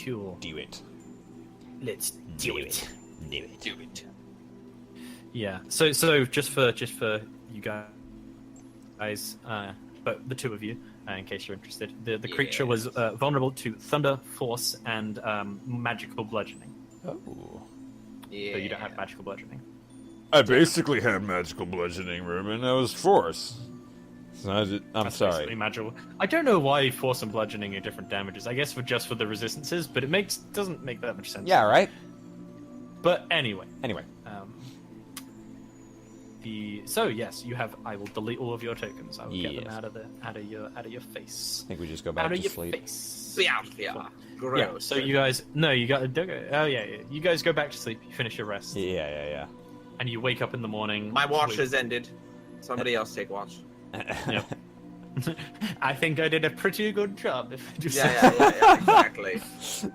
Cool. Do it. Let's do it. Do it. Do it. Yeah. So just for you guys, but the two of you, in case you're interested, the creature was vulnerable to thunder, force, and magical bludgeoning. Oh. Yeah. So you don't have magical bludgeoning. I basically have magical bludgeoning, Ruben. That was force. So I'm That's sorry. basically magical. I don't know why force and bludgeoning are different damages. I guess for the resistances, but it doesn't make that much sense. Yeah, right? But anyway. Anyway. So yes, you have. I will delete all of your tokens. I will get them Yes. out of your face. I think we just go back Out of to your sleep. face. Yeah. Gross. Yeah. So you guys, you got. Oh yeah. You guys go back to sleep. You finish your rest, Yeah. and you wake up in the morning. My watch has ended. Somebody else take watch. Yep. I think I did a pretty good job. If I do say Yeah, exactly.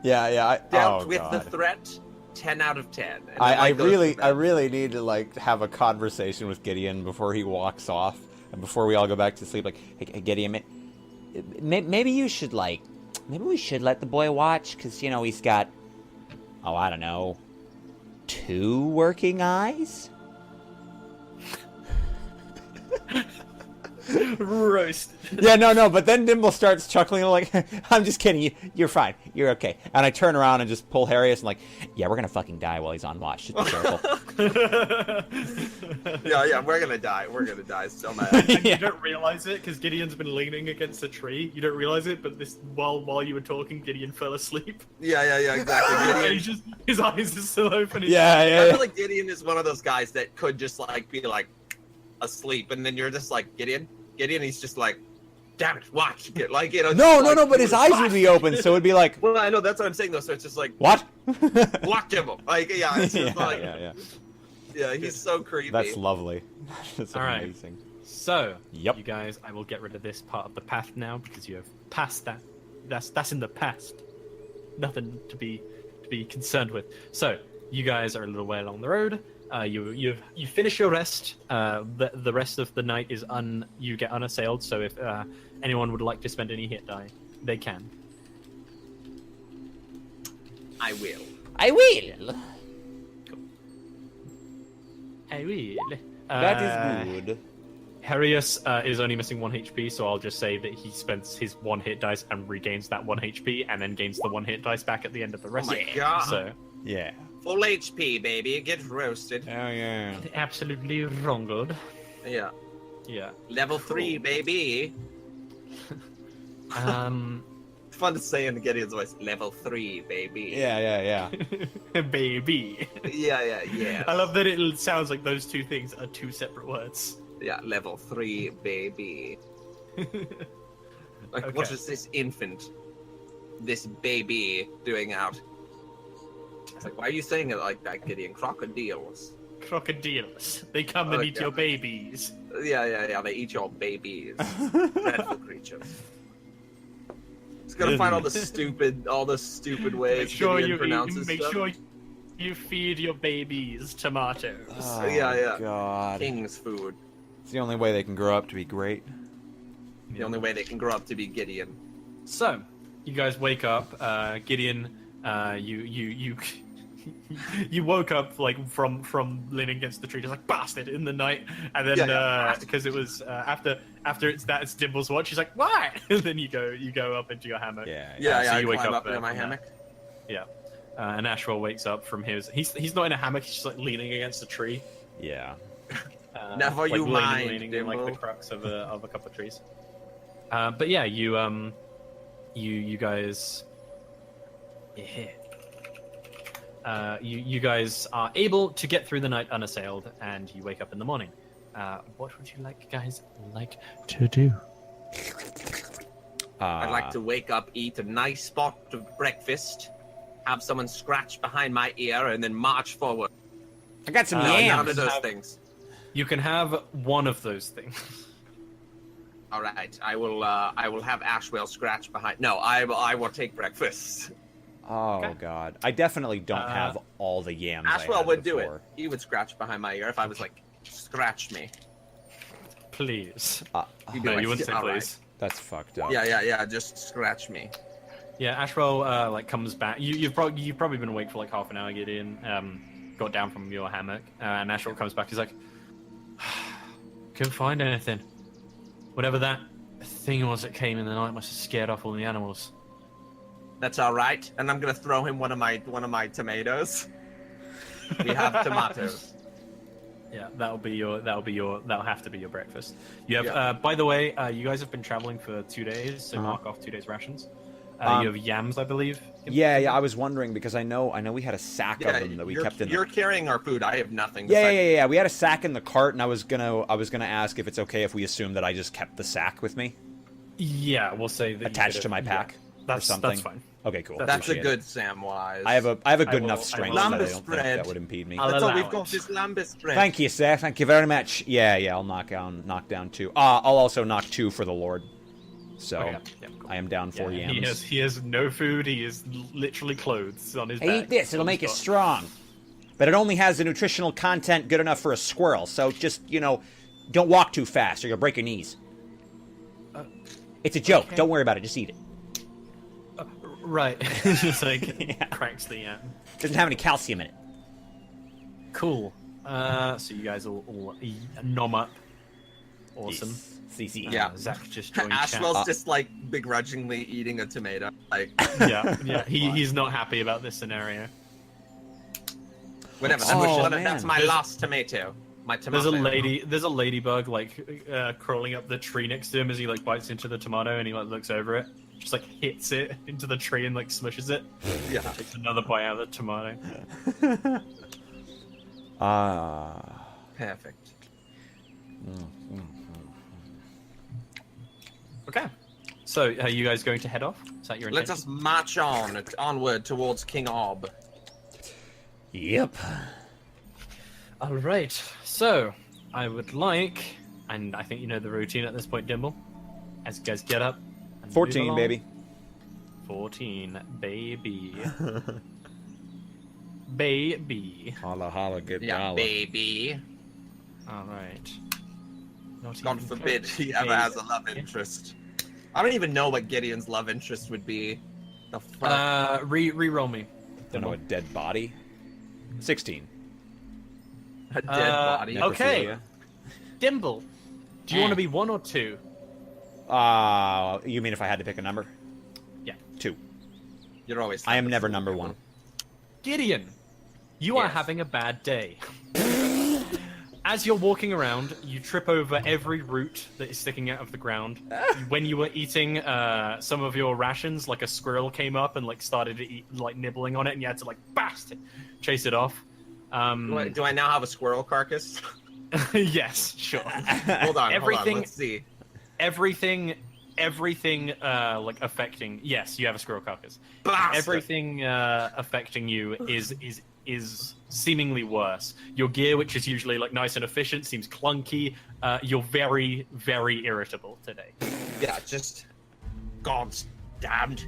Yeah. Dealt Oh, with God. the threat. 10 out of 10. And I goes to bed. really need to like have a conversation with Gideon before he walks off and before we all go back to sleep. Like, hey Gideon, maybe you should maybe we should let the boy watch because he's got, I don't know, 2 working eyes. roast. Yeah, no, but then Dimble starts chuckling like, I'm just kidding, you're fine, you're okay. And I turn around and just pull Harrius and like, yeah, we're gonna fucking die while he's on watch, just be careful. Yeah, we're gonna die so mad. You don't realize it because Gideon's been leaning against a tree. You don't realize it, but while you were talking, Gideon fell asleep. Yeah, exactly. And Gideon, his eyes are still open. I feel like Gideon is one of those guys that could just be asleep, and then you're just like, Gideon, he's just like, damn it, watch. No, but his eyes would be open, so it'd be like, well, I know, that's what I'm saying, though, so it's just like, what? watch him. It's just Yeah, he's so creepy. That's lovely. That's All right. amazing. So, Yep. you guys, I will get rid of this part of the path now because you have passed that. That's in the past. Nothing to be concerned with. So, you guys are a little way along the road. You finish your rest. The rest of the night is you get unassailed. So if anyone would like to spend any hit die, they can. I will. I will. I will. That is good. Harius is only missing 1 HP, so I'll just say that he spends his 1 hit dice and regains that 1 HP, and then gains the 1 hit dice back at the end of the rest. Oh my God. So Yeah. Full HP, baby. Get roasted. Oh yeah. absolutely wronged. Yeah. Yeah. Level 3, baby. Fun to say in Gideon's voice. Level 3, baby. Yeah. Baby. Yeah. I love that it sounds like those two things are 2 separate words. Yeah, level 3, baby. What Okay. is this infant, this baby doing out? It's like, why are you saying it like that, Gideon? Crocodiles. Crocodiles. They come and eat your babies. Yeah, they eat your babies. Dreadful creatures. It's gonna find all the stupid ways Gideon pronounces Make stuff. sure you feed your babies tomatoes. Oh, Yeah. God. King's food. It's the only way they can grow up to be great. The only way they can grow up to be Gideon. So, you guys wake up. Gideon, you you woke up from leaning against the tree, just like bastard in the night, and then because it was after it's Dimble's watch. She's like, what? And then you go up into your hammock. Yeah, so I you wake climb up up in my from that. hammock. Yeah. And Ashwell wakes up from his. He's not in a hammock. He's just like leaning against a tree. Yeah. Never you mind, leaning in like the Dimble. crux of a couple of trees. But yeah, you guys. You guys are able to get through the night unassailed, and you wake up in the morning. What would you guys like to do? I'd like to wake up, eat a nice spot of breakfast, have someone scratch behind my ear, and then march forward. I got some None yams. of those things. You can have one of those things. All right, I will have Ashwell scratch behind. No, I will take breakfast. Oh Okay. God, I definitely don't have all the yams. I Ashwell had would do it. before. He would scratch behind my ear if I was like, scratch me. Please. He'd be No, like, you wouldn't say "All please. That's fucked up. right." Yeah, just scratch me. Yeah, Ashwell like comes back. You've probably been awake for like half an hour, Gideon. Got down from your hammock, and Ashwell comes back. He's like, couldn't find anything. Whatever that thing was that came in the night must have scared off all the animals. That's all right. And I'm gonna throw him one of my tomatoes. We have tomatoes. Yeah, that'll have to be your breakfast. You have. By the way, you guys have been traveling for 2 days, so mark off 2 days rations. You have yams, I believe. Yeah, I was wondering because I know we had a sack of them that we kept in. You're carrying our food. I have nothing. Yeah. We had a sack in the cart, and I was gonna ask if it's okay if we assume that I just kept the sack with me. Yeah, we'll say that attached to my pack or something. That's fine. Okay, cool. That's a good Samwise. I have a good enough strength that I don't think that would impede me. That's all we've got is lambus spread. Thank you, sir. Thank you very much. Yeah, I'll knock down 2. I'll also knock 2 for the Lord. So cool. I am down 4 yams. He has no food. He is literally clothes on his back. Eat this. It'll make you strong. But it only has the nutritional content good enough for a squirrel. So just, don't walk too fast or you'll break your knees. It's a joke. Okay. Don't worry about it. Just eat it. Right. Just like cracks the yam. Doesn't have any calcium in it. Cool. So you guys all nom up. Awesome. CC. Yeah. Zach just joined. Ashwell's just like begrudgingly eating a tomato. Like. Yeah. He's not happy about this scenario. Whatever. That's my last tomato. My tomato. There's a ladybug like crawling up the tree next to him as he like bites into the tomato and he like looks over it, just like hits it into the tree and like smushes it. Yeah. Takes another bite out of the tomato. Perfect. Okay. So are you guys going to head off? Is that your intention? Let us march onward towards King Ob. Yep. All right. So I would like, and I think you know the routine at this point, Dimble. As you guys get up. 14, baby. 14, baby. Baby. Holla, holla, good dollar. Baby. All right. God forbid he ever has a love interest. I don't even know what Gideon's love interest would be. The fuck? Re-roll me. Don't know, a dead body? 16. A dead body? Okay. Dimble, do you want to be 1 or 2? You mean if I had to pick a number? Yeah. 2. You're always. I am never number 1. Gideon, you are having a bad day. As you're walking around, you trip over every root that is sticking out of the ground. When you were eating some of your rations, like a squirrel came up and like started to eat, like nibbling on it, and you had to like chase it off. Do I now have a squirrel carcass? Yes, sure. Hold on, let's see. Everything like affecting. Yes, you have a squirrel carcass. Bastard. Everything affecting you is seemingly worse. Your gear, which is usually like nice and efficient, seems clunky. You're very, very irritable today. Yeah, just God's damned.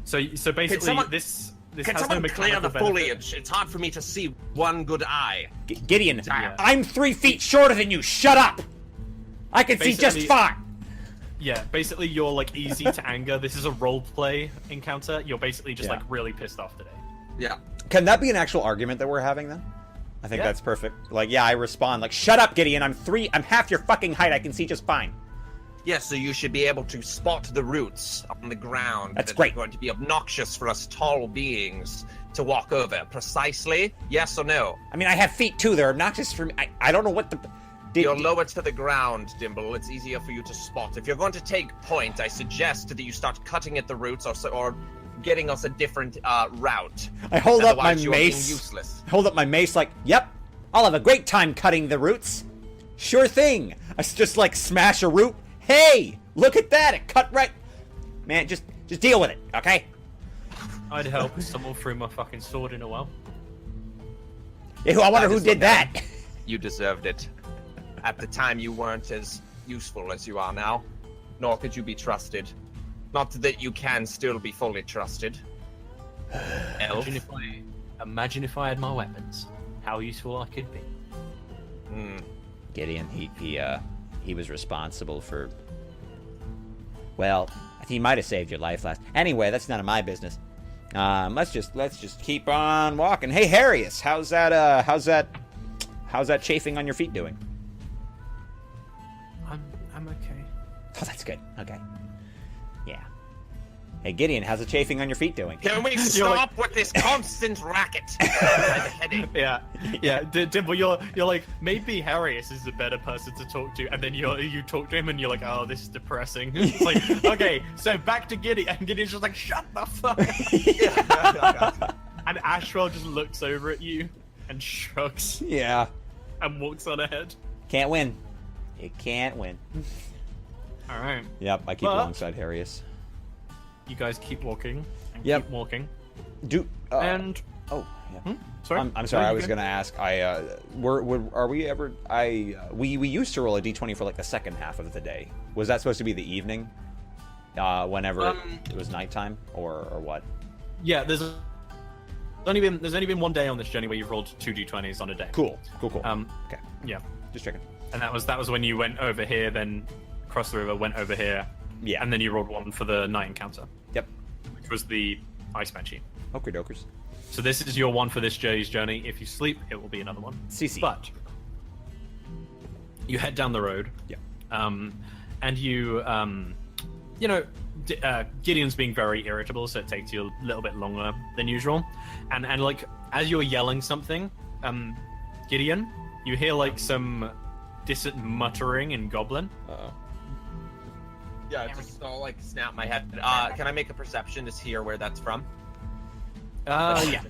So basically, this can has someone no clear the benefit. foliage? It's hard for me to see one good eye. Gideon, I'm 3 feet shorter than you. Shut up. I can see just fine. Yeah, basically you're like easy to anger. This is a role play encounter. You're basically just like really pissed off today. Yeah. Can that be an actual argument that we're having then? I think that's perfect. Like, I respond like, shut up, Gideon. I'm half your fucking height. I can see just fine. Yes, so you should be able to spot the roots on the ground. That's great. Are going to be obnoxious for us tall beings to walk over. Precisely? Yes or no? I mean, I have feet too. They're obnoxious for me. I don't know what the... You're lower to the ground, Dimble. It's easier for you to spot. If you're going to take point, I suggest that you start cutting at the roots or getting us a different route. I hold up my Otherwise, mace. Useless. Hold up my mace like, yep, I'll have a great time cutting the roots. Sure thing. I just like smash a root. Hey, look at that. It cut right. Man, just deal with it, okay? I'd help if someone threw my fucking sword in a well. Yeah, I wonder who did that. You deserved it. At the time, you weren't as useful as you are now, nor could you be trusted. Not that you can still be fully trusted. Elf. Imagine if I had my weapons. How useful I could be. Gideon, he was responsible for Well, he might have saved your life last. Anyway, that's none of my business. Let's just keep on walking. Hey, Harrius, how's that chafing on your feet doing? I'm okay. Oh, that's good. Okay. Yeah. Hey, Gideon, how's the chafing on your feet doing? Can we stop with this constant racket? I have a headache. Yeah. Dimple, you're like, maybe Harrius is a better person to talk to, and then you talk to him, and you're like, oh, this is depressing. It's like, okay, so back to Gideon, and Gideon's just like, shut the fuck up. And Ashwell just looks over at you and shrugs. Yeah. And walks on ahead. Can't win. You can't win. All right. Yep, I keep alongside Harrius. You guys keep walking. And Yep. Keep walking. And oh, yeah. Sorry. I'm sorry. I was gonna ask. Are we ever? We used to roll a d20 for like the second half of the day. Was that supposed to be the evening? Whenever it was nighttime, or what? Yeah. There's only been one day on this journey where you've rolled 2 d20s on a day. Cool. Okay. Yeah. Just checking. And that was when you went over here, then crossed the river, went over here. Yeah. And then you rolled one for the night encounter. Yep. Which was the Ice Banshee. Okie dokers. So this is your one for this day's journey. If you sleep, it will be another one. CC. But you head down the road. Yeah. And you, Gideon's being very irritable, so it takes you a little bit longer than usual. And like as you're yelling something, Gideon, you hear like some distant muttering in Goblin. Uh-oh. Yeah, just I'll like snap my head. Can I make a perception to hear where that's from? Yeah.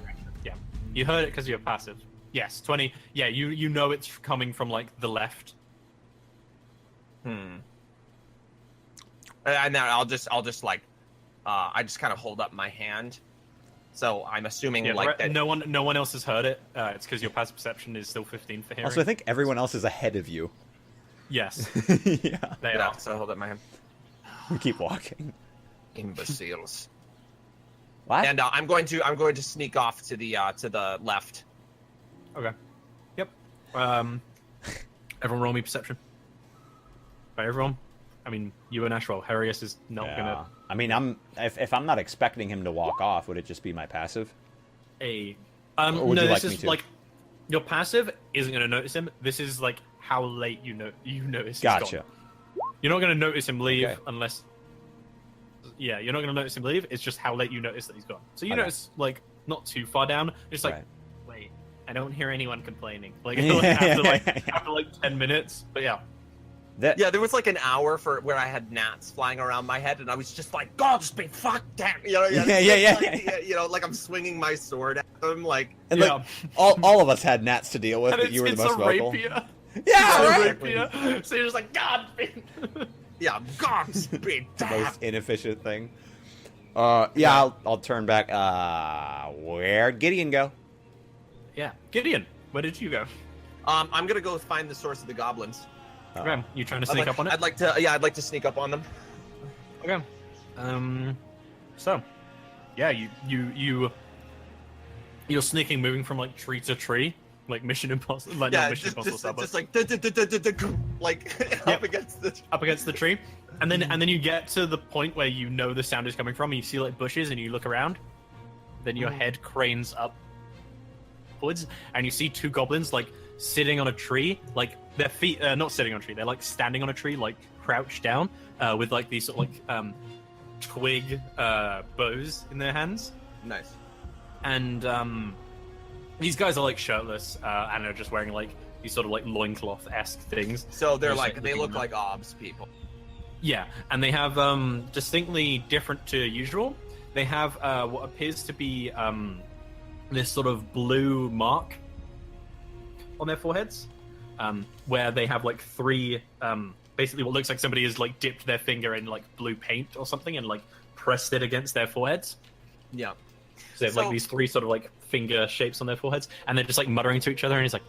You heard it because you're passive. Yes, 20. Yeah, you know it's coming from like the left. And then I'll just like, I just kind of hold up my hand. So I'm assuming that no one else has heard it. It's because your passive perception is still 15 for hearing. Also, I think everyone else is ahead of you. Yes. Yeah. They are. So I hold up my hand. We keep walking. Imbeciles. What? And I'm going to sneak off to the left. Okay. Yep. Everyone roll me perception. By everyone, I mean you and Ashwell. Harrius is not gonna. I mean, if I'm not expecting him to walk off, would it just be my passive? Or would no, you this like me is to? like your passive isn't gonna notice him. This is like how late you notice. Gotcha. He's gone. You're not gonna notice him leave Okay. unless. Yeah, you're not gonna notice him leave. It's just how late you notice that he's gone. So you notice like not too far down. Just like, wait, I don't hear anyone complaining. Like after like 10 minutes. But yeah. Yeah, there was like an hour where I had gnats flying around my head, and I was just like, "God, just be fucked down," you know? Yeah. You know, like I'm swinging my sword at them, like. And like, all of us had gnats to deal with, And but you were the most a vocal. rapier. Yeah, right. Rapier. So you're just like, God. Yeah, God's big The most inefficient thing. Yeah, I'll turn back. Where'd Gideon go? Yeah, Gideon, where did you go? I'm gonna go find the source of the goblins. Okay, you trying to sneak up on it? I'd like to sneak up on them. Okay. So, yeah, you're sneaking, moving from like tree to tree, like Mission Impossible. Like not Mission Impossible style, but just like up against the tree, and then you get to the point where you know the sound is coming from, and you see like bushes, and you look around. Then your head cranes upwards, and you see 2 goblins like sitting on a tree, like their feet not sitting on a tree, they're like standing on a tree, like crouched down, with like these sort of like twig bows in their hands. Nice. And these guys are like shirtless and are just wearing like these sort of like loincloth-esque things. So they're like they look like obs people. Yeah, and they have distinctly different to usual. They have what appears to be this sort of blue mark on their foreheads, where they have like 3 basically what looks like somebody has like dipped their finger in like blue paint or something and like pressed it against their foreheads. Yeah. So they have like these 3 sort of like finger shapes on their foreheads, and they're just like muttering to each other, and he's like,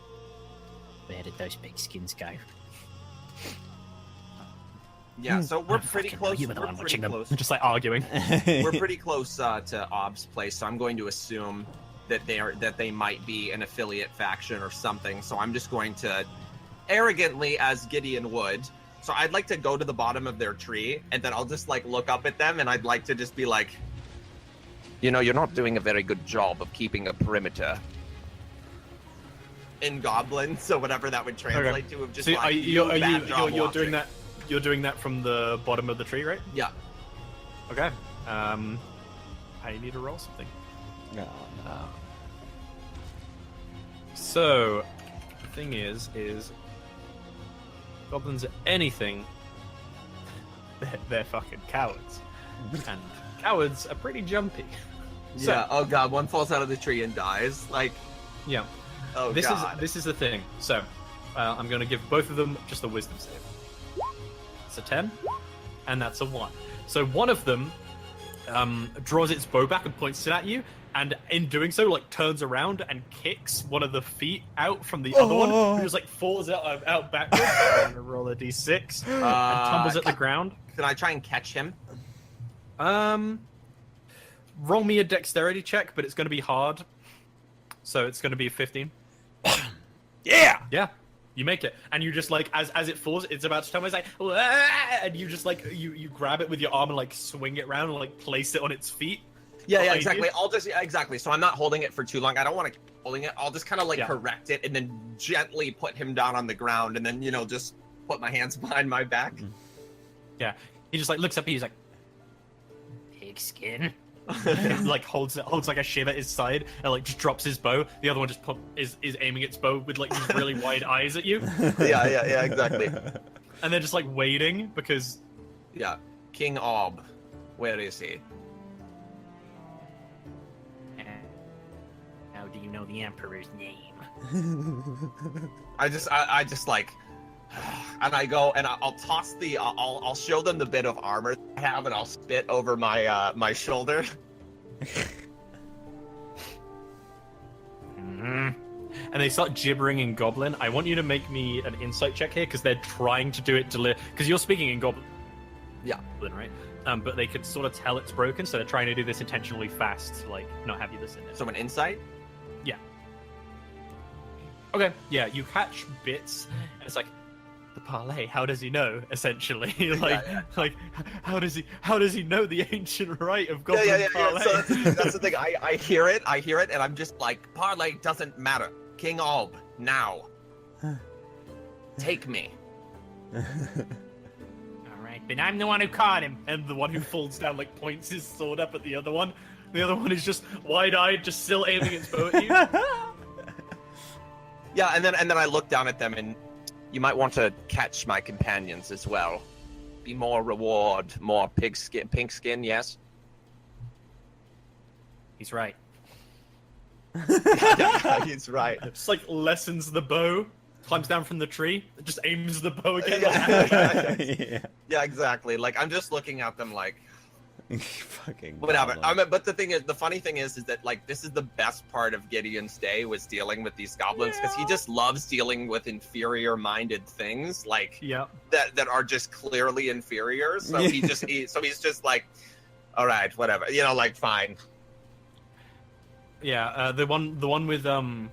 "Where did those big skins go?" Yeah, so we're pretty close. You were the one watching them, close. just like arguing. We're pretty close to Ob's place, so I'm going to assume that they might be an affiliate faction or something. So I'm just going to arrogantly, as Gideon would, So I'd like to go to the bottom of their tree, and then I'll just like look up at them, and I'd like to just be like, you know, you're not doing a very good job of keeping a perimeter. In Goblin, so whatever that would translate to, of just So like you're you're doing that. You're doing that from the bottom of the tree, right? Yeah. Okay. I need to roll something. No. So, the thing is goblins are anything. They're fucking cowards, and cowards are pretty jumpy. So, Yeah. Oh god, one falls out of the tree and dies. Like, yeah. oh This god. is the thing. So, I'm going to give both of them just a wisdom save. It's a 10, and that's a 1. So one of them draws its bow back and points it at you, and in doing so, like turns around and kicks one of the feet out from the other one, who just like falls out backwards. I'm gonna roll a d6 and tumbles at the ground. Can I try and catch him? Roll me a dexterity check, but it's going to be hard. So it's going to be 15. Yeah. Yeah, you make it, and you just like as it falls, it's about to tumble. It's like, "Wah!" and you just like you grab it with your arm and like swing it around and like place it on its feet. Yeah, behind exactly. you. Exactly. So I'm not holding it for too long. I don't want to keep holding it. I'll just kind of like Yeah. correct it and then gently put him down on the ground, and then just put my hands behind my back. Yeah, he just like looks up. He's like, pigskin. Like holds like a shiv at his side and like just drops his bow. The other one just is aiming its bow with like these really wide eyes at you, Yeah, exactly. and they're just like waiting because Yeah, King Ob, where is he? how do you know the emperor's name? I just like, and I go and I'll toss I'll show them the bit of armor I have, and I'll spit over my shoulder. And they start gibbering in Goblin. I want you to make me an insight check here because they're trying to do it because you're speaking in Goblin. Yeah. Right? But they could sort of tell it's broken, so they're trying to do this intentionally fast to like not have you listen. So an insight? Yeah. Okay. Yeah, you catch bits, and it's like the parlay. How does he know? Essentially, like, Yeah. like how does he know the ancient rite of Goblin Yeah. parlay? So that's the thing. I hear it, and I'm just like, parlay doesn't matter. King Ob, now. Take me. Alright, but I'm the one who caught him. And the one who falls down like points his sword up at the other one. The other one is just wide-eyed, just still aiming its bow at you. Yeah, and then I look down at them, and you might want to catch my companions as well. Be more reward, more pink skin, yes? He's right. Yeah, he's right. Just like lessens the bow, climbs down from the tree, just aims the bow again. Yeah, exactly. Like, I'm just looking at them like, Fucking whatever. goblin. But the funny thing is that like this is the best part of Gideon's day was dealing with these goblins, because he just loves dealing with inferior-minded things like Yeah. that are just clearly inferior. So he's just like, all right, whatever, like fine. Yeah, the one with the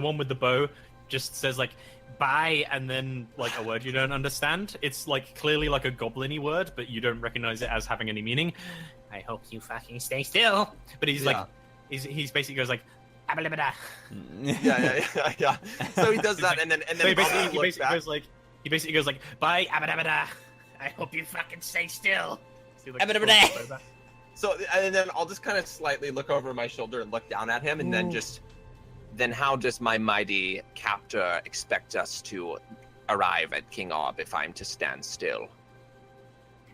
one with the bow just says like bye and then like a word you don't understand. It's like clearly like a goblin-y word, but you don't recognize it as having any meaning. I hope you fucking stay still. But he's like he's basically goes like "Abalabada." Yeah. So he does that, and then So he Bob basically looks back. goes like bye abadabada. I hope you fucking stay still. So he, like, Abadabada. throws his bow back. So, and then I'll just kind of slightly look over my shoulder and look down at him, and then how does my mighty captor expect us to arrive at King Ob if I'm to stand still?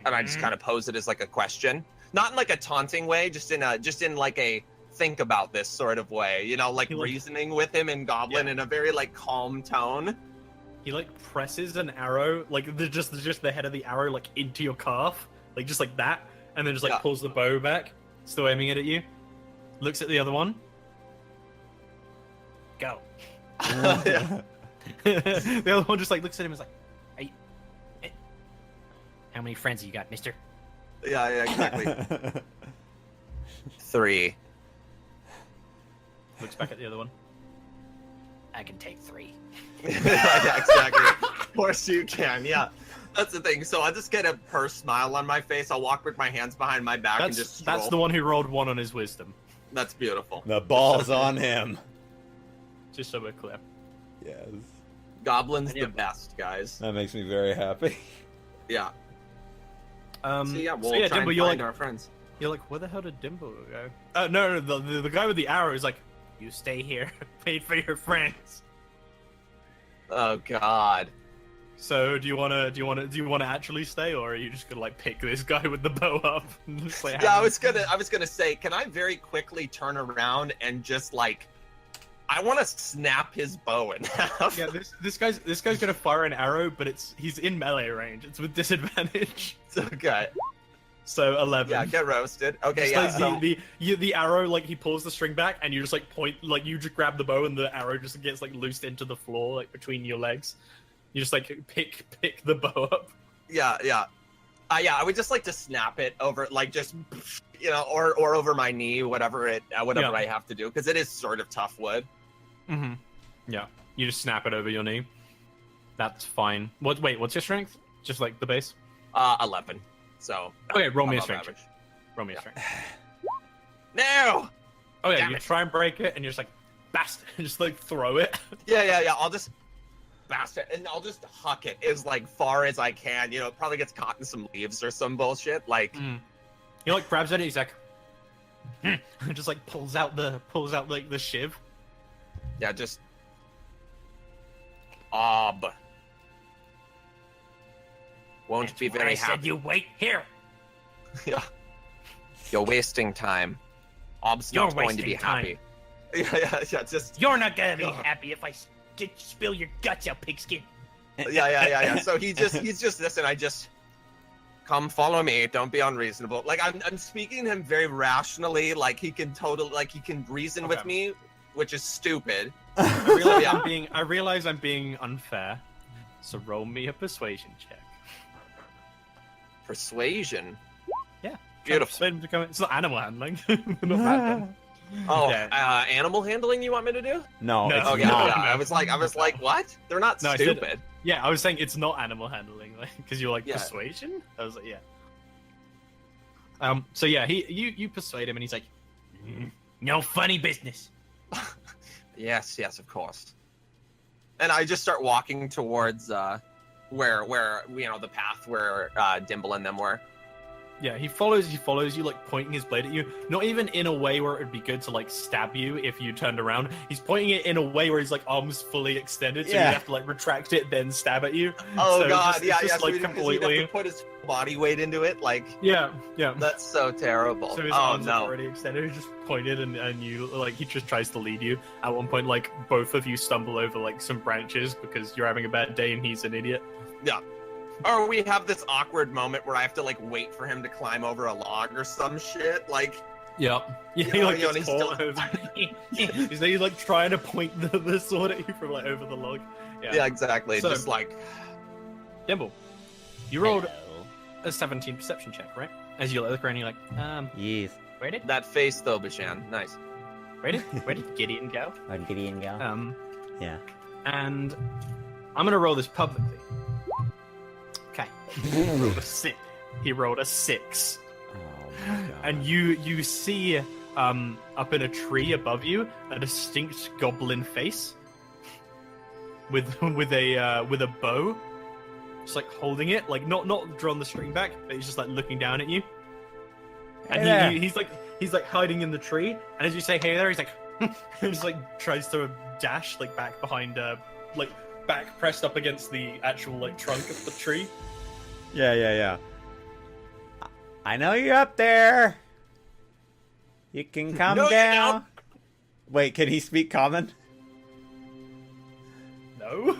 And I just kind of pose it as like a question, not in like a taunting way, just in like a think about this sort of way, like reasoning with him in Goblin in a very like calm tone. He like presses an arrow, like just the head of the arrow like into your calf, like just like that. And then just like pulls the bow back, still aiming it at you. Looks at the other one. Go. Yeah. The other one just like looks at him and is like, hey, how many friends you got, mister? Yeah, exactly. 3. Looks back at the other one. I can take 3. Yeah, exactly. Of course you can, yeah. That's the thing. So I'll just get a purse smile on my face. I'll walk with my hands behind my back and just stroll. That's the one who rolled 1 on his wisdom. That's beautiful. The ball's on him. Just so we're clear. Yes. Goblin's the best, guys. That makes me very happy. Yeah. We'll try Dimble, and you're find like, our friends. You're like, where the hell did Dimble go? No, the guy with the arrow is like, you stay here, paid for your friends. Oh God. So do you wanna actually stay, or are you just gonna like pick this guy with the bow up? And just, like, Yeah, I was gonna say, can I very quickly turn around and just like, I want to snap his bow in half. Yeah, this guy's gonna fire an arrow, but he's in melee range. It's with disadvantage. Okay. So 11. Yeah, get roasted. Okay, Just yeah. like the arrow, like he pulls the string back, and you just like point, like you just grab the bow, and the arrow just gets like loosed into the floor, like between your legs. You just like pick the bow up. Yeah. I would just like to snap it over, like just, or over my knee, whatever I have to do, because it is sort of tough wood. Mm-hmm. Yeah, you just snap it over your knee. That's fine. What's your strength? Just like the base? 11. So. Okay, roll me a above strength. average. Roll me a strength. No. Oh yeah, Damn you it. try and break it, and you're just like, bastard, and just like throw it. Yeah. I'll just bastard, and I'll just huck it as like far as I can. It probably gets caught in some leaves or some bullshit. Like, He like grabs at it. He's like, and just like pulls out like the shiv. yeah, just. Won't be very happy. you wait here. Yeah. You're wasting time. Ob's You're not going to be wasting time. happy. Yeah, just. You're not gonna be happy if I spill your guts out, pigskin. Yeah. So he's just listen. I just come follow me. Don't be unreasonable. Like I'm speaking to him very rationally. Like he can reason with me, which is stupid. I realize I'm being unfair. So roll me a persuasion check. Persuasion. Yeah. Beautiful. Persuade him to come in. It's not animal handling. Not bad then. Oh, Yeah. animal handling? You want me to do? No, No, it's Oh yeah, not. yeah. I was like, what? They're not No, I said- stupid. Yeah, I was saying it's not animal handling, like because you're like Yeah. persuasion. I was like, yeah. So yeah, you persuade him, and he's like, no funny business. Yes, of course. And I just start walking towards where the path where Dimble and them were. Yeah, he follows you, like pointing his blade at you. Not even in a way where it would be good to like stab you if you turned around. He's pointing it in a way where he's like arms fully extended, so Yeah. you have to like retract it, then stab at you. Oh So God, it's yeah. just, So like he'd have completely. to put his body weight into it. Like Yeah. that's so terrible. So his Oh arms are no. already extended. He just pointed, and you like he just tries to lead you. At one point, like both of you stumble over like some branches because you're having a bad day and he's an idiot. Yeah. Or we have this awkward moment where I have to like wait for him to climb over a log or some shit. Like Yeah, You he know, like you know, gets and he's caught over. He's like trying to point the sword at you from like over the log. yeah, exactly. So- Just like Dimble, you rolled Hello. a 17 perception check, right? As you look around, you're like, Yes. where did that face though, Bishan. Nice. where did Gideon go? Where'd Gideon go? Yeah. And I'm gonna roll this publicly. Okay. He rolled a 6. He rolled a 6. Oh my god. And you see up in a tree above you a distinct goblin face with a bow, just like holding it, like not drawn the string back, but he's just like looking down at you. And Hey there. he's like hiding in the tree, and as you say hey there, he's like and just like tries to dash like back behind like back pressed up against the actual like trunk of the tree. Yeah. I know you're up there. You can come No, you down. Wait, can he speak common? No.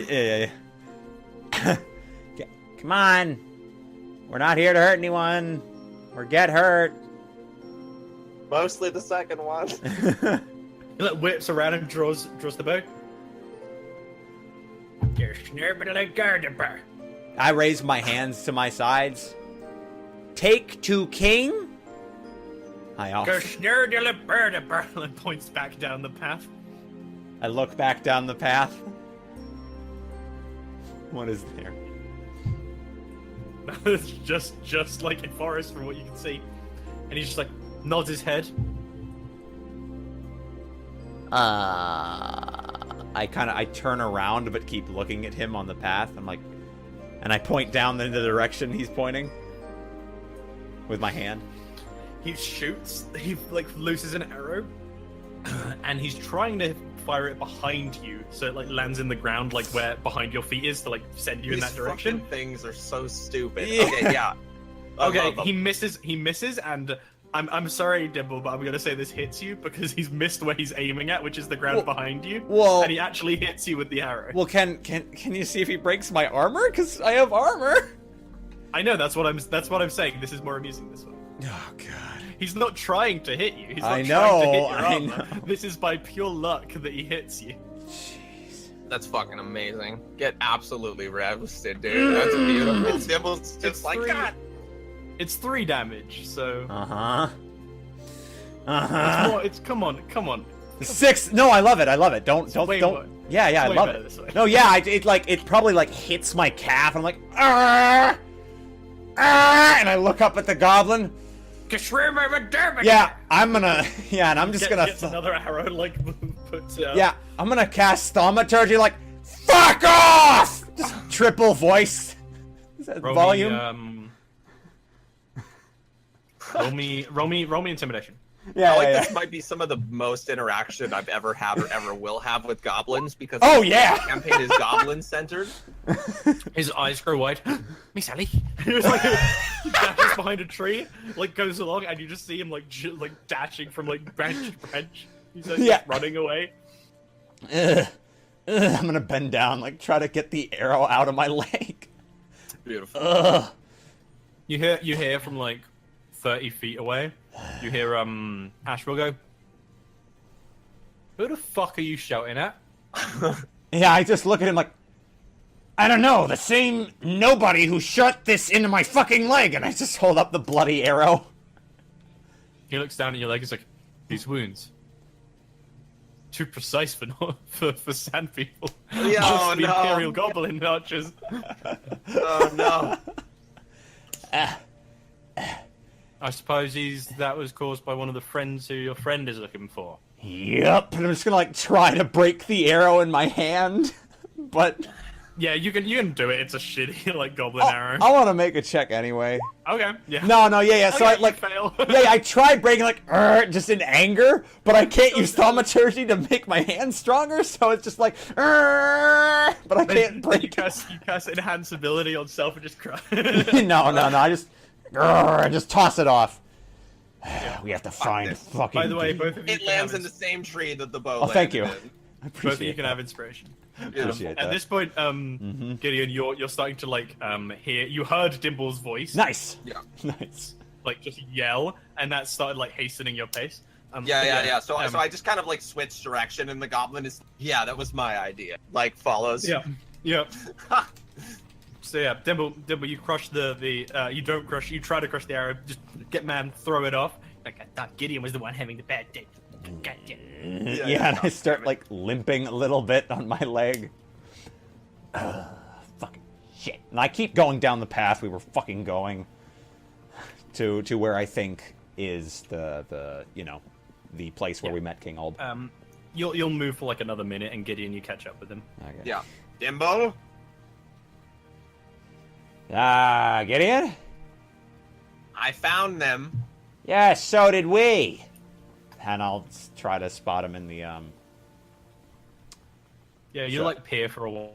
Yeah. Come on. We're not here to hurt anyone or get hurt. Mostly the second one. He like whips around and draws the bow. You're snurping like Gardener. I raise my hands to my sides. Take to king. I Go offer. snur de la bird and points back down the path. I look back down the path. What is there? It's just like in forest from what you can see, and he just like nods his head. I turn around but keep looking at him on the path. I'm like, and I point down in the direction he's pointing with my hand. He shoots. He like looses an arrow, and he's trying to fire it behind you, so it like lands in the ground, like where behind your feet is, to like send you in that direction. These things are so stupid. Yeah. Okay, yeah. Okay, he misses, and I'm sorry, Dimble, but I'm gonna say this hits you because he's missed where he's aiming at, which is the ground behind you. Whoa. And he actually hits you with the arrow. Well, can you see if he breaks my armor? Because I have armor. I know, that's what I'm saying. This is more amusing this way. Oh god. He's not trying to hit you. He's not I trying to hit know, your I armor. know. This is by pure luck that he hits you. Jeez. That's fucking amazing. Get absolutely roasted, dude. That's beautiful. Dimble's just like, God. It's 3 damage, so Uh-huh. come on. 6. No, I love it. Don't. way Yeah, I way love better it. this way. No, yeah, it probably like hits my calf. And I'm like, ah, and I look up at the goblin. Yeah, I'm just gonna. Gets another arrow like put. Yeah, I'm gonna cast Thaumaturgy. Like, fuck off! Just triple voice. Is that volume? Roll me intimidation. Yeah, I like yeah, this might be some of the most interaction I've ever had or ever will have with goblins because Oh, yeah! the campaign is goblin centered. His eyes grow wide. Miss Ellie. He was like he dashes behind a tree, like goes along, and you just see him like dashing from like branch to branch. He's like Yeah. running away. I'm gonna bend down, like try to get the arrow out of my leg. Beautiful. You hear from like 30 feet away. You hear Ashwell go. Who the fuck are you shouting at? Yeah, I just look at him like, I don't know, the same nobody who shot this into my fucking leg, and I just hold up the bloody arrow. He looks down at your leg. He's like, these wounds. Too precise for sand people. Yeah, Just oh, the no. Imperial Goblin archers. Oh no. I suppose that was caused by one of the friends who your friend is looking for. Yep, and I'm just gonna like try to break the arrow in my hand, but Yeah, you can do it. It's a shitty like goblin arrow. I want to make a check anyway. Okay, yeah. No, yeah. So Okay, I like, you fail. yeah, I tried breaking like, just in anger, but I can't use thaumaturgy to make my hand stronger, so it's just like, but I can't You break. cast enhance ability on self and just cry. No, I just toss it off. We have to find this. fucking. By the way, both of you It can lands have in the same tree that the bow Oh, thank landed you. in. I both of you appreciate can that. have inspiration. Appreciate At that. this point, Gideon, you're starting to like hear. You heard Dimble's voice, Nice. Yeah. Nice. like just yell, and that started like hastening your pace. Yeah. So I just kind of like switched direction, and the goblin is. Yeah, that was my idea. Like follows. Yeah. So yeah, Dimble, you crush you don't crush. You try to crush the arrow. Just get man, throw it off. Like I thought Gideon was the one having the bad day. Gotcha. Yeah, and I start like limping a little bit on my leg. Fucking shit. And I keep going down the path we were fucking going to where I think is the place where we met King Ulb. You'll move for like another minute, and Gideon, you catch up with him. Okay. Yeah. Dimble. Gideon? I found them. Yeah, so did we. And I'll try to spot him in the Yeah, you Sure. like peer for a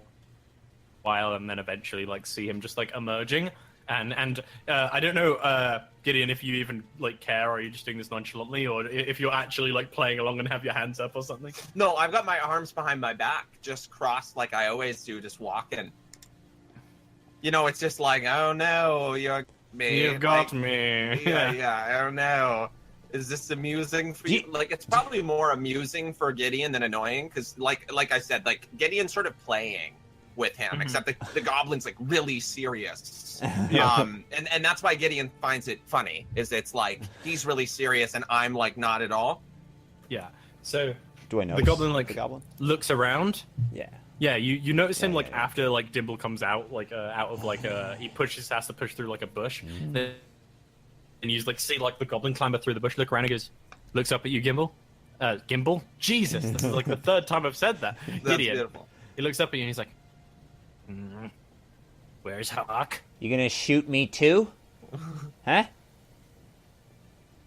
while, and then eventually like see him just like emerging. And I don't know, Gideon, if you even like care, or are you just doing this nonchalantly, or if you're actually like playing along and have your hands up or something? No, I've got my arms behind my back, just crossed like I always do, just walking. You know, it's just like, oh no, you're me. You've got like, me. Yeah, oh no. Is this amusing for you? Like, it's probably more amusing for Gideon than annoying, because like I said, like Gideon's sort of playing with him, except the goblin's like really serious. Yeah. And that's why Gideon finds it funny, is it's like he's really serious and I'm like not at all. Yeah. So Do I know the goblin the goblin? looks around, Yeah. Yeah, you notice him like after like Dimble comes out like out of like he has to push through like a bush, and you like see like the goblin climber through the bush, look around, and goes, looks up at you, Gimbal. Jesus, this is like the third time I've said that. That's Idiot. beautiful. He looks up at you and he's like, "Where's Hawk?" You gonna shoot me too? Huh?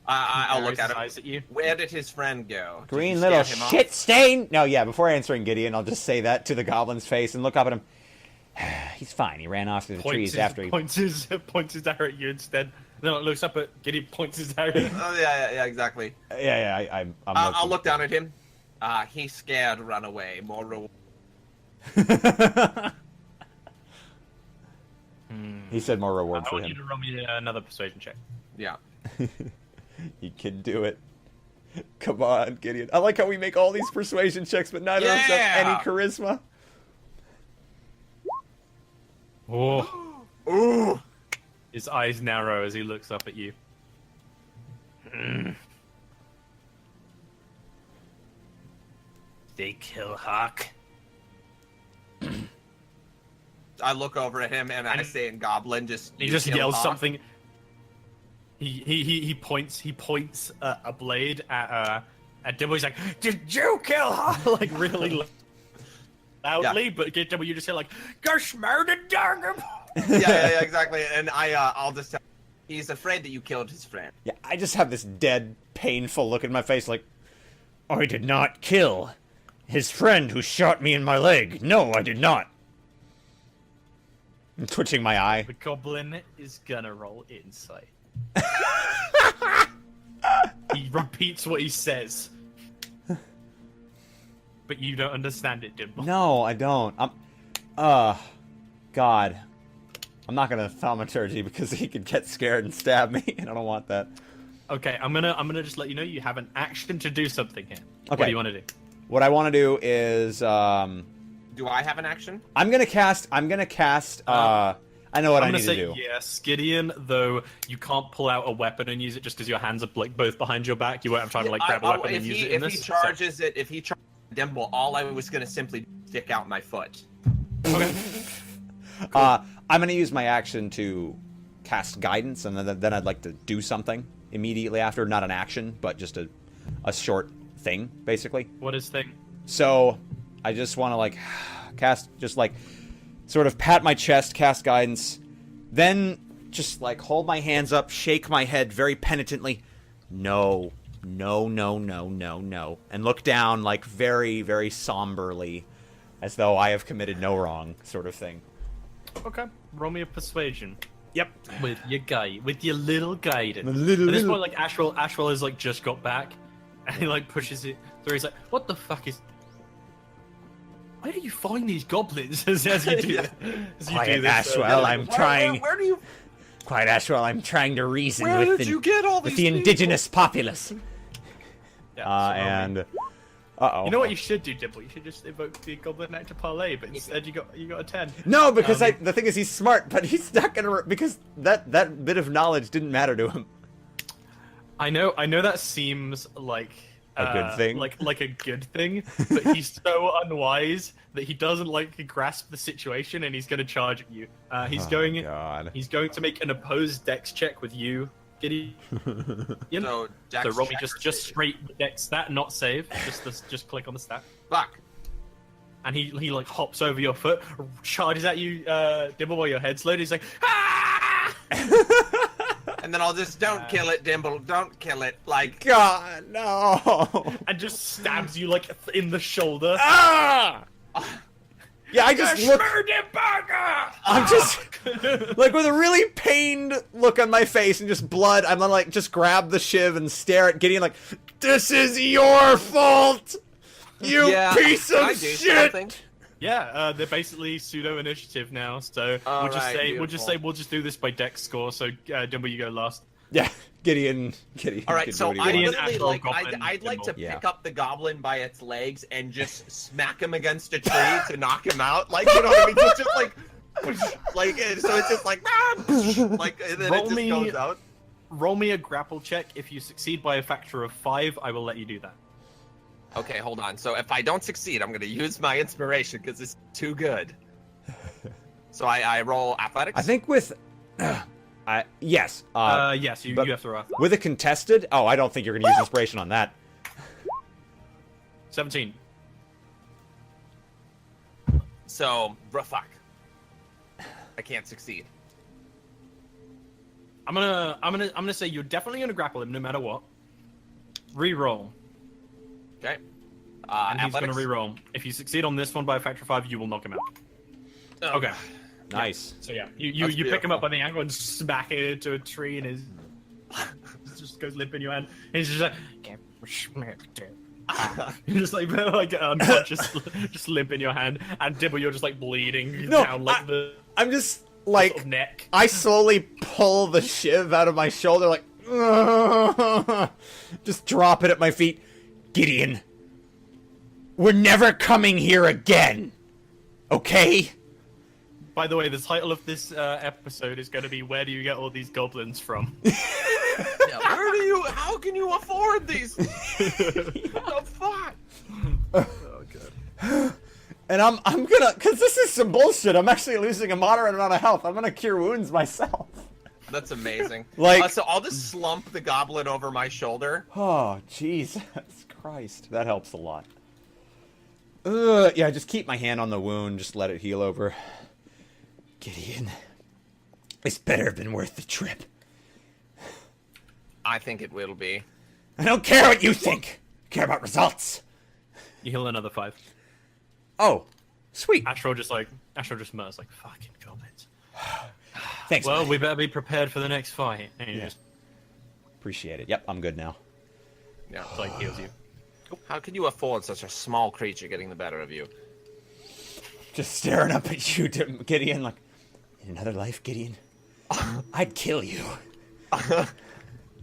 I'll look at him. Eyes at you. Where did his friend go? Did Green you little scare him off? shit stain! No, yeah, before answering Gideon, I'll just say that to the goblin's face and look up at him. He's fine. He ran off through the trees after he... points his arrow at you instead. Then it looks up at Gideon, points his arrow. Oh yeah, exactly. I'm I'll look down at him. He's scared. Run away. More reward. He said more reward I for want you him. to roll me another persuasion check. Yeah. He can do it. Come on, Gideon. I like how we make all these persuasion checks, but neither of us have any charisma. Oh. Ooh. His eyes narrow as he looks up at you. They kill Hawk. I look over at him and I say in Goblin, He just kill yells Hawk. something. He points a blade at Dimble. He's like, "Did you kill Hawk?" Like really loudly, but Dimble, you just hear like, "Go murder Dargum." yeah, exactly. And I'll just tell he's afraid that you killed his friend. Yeah, I just have this dead, painful look in my face like, I did not kill his friend who shot me in my leg. No, I did not. I'm twitching my eye. The goblin is gonna roll insight. He repeats what he says, but you don't understand it, Dimble. No, I don't. God. I'm not gonna thaumaturgy because he could get scared and stab me, and I don't want that. Okay, I'm gonna just let you know you have an action to do something here. Okay. What do you want to do? What I want to do is, Do I have an action? I'm gonna cast, I know what I I'm need gonna say to do. yes, Gideon. Though you can't pull out a weapon and use it just because your hands are like both behind your back. You won't have time to like grab a weapon and use it in this. If he charges Dimble, all I was gonna simply stick out my foot. Okay. I'm gonna use my action to cast guidance, and then I'd like to do something immediately after. Not an action, but just a short thing, basically. What is thing? So I just want to like cast, just like sort of pat my chest, cast guidance, then just like hold my hands up, shake my head very penitently. No, no, no, no, no, no, and look down like very, very somberly, as though I have committed no wrong, sort of thing. Okay. Roll me a persuasion. Yep. With your little guidance. My little- At this point, like Ashwell has like just got back, and he like pushes it through. He's like, "What the fuck is? Where do you find these goblins?" as you do Yeah. as you Quiet, do this, Ashwell, I'm trying. Where do you? Quiet, Ashwell, I'm trying to reason Where with did you get all with these the people? indigenous populace. Yeah, so roll me. And uh-oh. You know what you should do, Dimple? You should just evoke the goblin act to parlay, but instead you got a 10. No, because the thing is, he's smart, but he's not gonna because that bit of knowledge didn't matter to him. I know that seems like A good thing? like a good thing, but he's so unwise that he doesn't like grasp the situation, and he's going to charge at you. He's going to make an opposed dex check with you, Gideon. So, So roll me just straight dex stat, not save. Just click on the stat. Fuck. And he like hops over your foot, charges at you, Dimble, while your head's loaded. He's like, ah! And then I'll just don't kill it, Dimble. Don't kill it. Like God, no! And just stabs you like in the shoulder. Ah! Yeah, I just look. I'm just like with a really pained look on my face and just blood. I'm gonna like just grab the shiv and stare at Gideon like, "This is your fault, you piece of shit." Yeah, they're basically pseudo initiative now, so All we'll just right, say beautiful. we'll just do this by dex score. So Dimble, you go last. Yeah, Gideon. All right, can so do what he I wants. literally Actual like goblin I'd like to Dimble. pick up the goblin by its legs and just smack him against a tree to knock him out. Like you know what I mean? Just like so it's just like like and then Roll it just me- goes out. Roll me a grapple check. If you succeed by a factor of 5, I will let you do that. Okay, hold on. So if I don't succeed, I'm going to use my inspiration because it's too good. So I roll athletics? I think with... yes. Yes, you but have to roll. with a contested... Oh, I don't think you're going to use inspiration on that. 17. So, fuck. I can't succeed. I'm gonna say you're definitely gonna grapple him no matter what. Reroll. Okay. And he's Athletics? gonna reroll. If you succeed on this one by a factor of 5, you will knock him out. Oh. Okay. Nice. So yeah, you That's pick him up beautiful. by the ankle and smack it into a tree, and his just goes limp in your hand. And he's just like, you're just like unconscious, just limp in your hand, and Dibble, you're just like bleeding down like the I'm just, like... sort of neck. I slowly pull the shiv out of my shoulder, like... just drop it at my feet. Gideon, we're never coming here again. Okay? By the way, the title of this episode is going to be "Where do you get all these goblins from?" Yeah, how can you afford these? What the fuck? Oh god. And I'm gonna... Because this is some bullshit. I'm actually losing a moderate amount of health. I'm gonna cure wounds myself. That's amazing. Like- So I'll just slump the goblin over my shoulder. Oh, Jesus Christ. That helps a lot. Yeah, just keep my hand on the wound. Just let it heal over. Gideon, this better have been worth the trip. I think it will be. I don't care what you think. I care about results. You heal another 5. Oh, sweet. Astral just mutters like, "Fucking goblins." Thanks. Well, buddy. we better be prepared for the next fight. And he Yeah. just Appreciate it. Yep, I'm good now. Yeah. like heals you. How can you afford such a small creature getting the better of you? Just staring up at you, Gideon, like, in another life, Gideon, I'd kill you.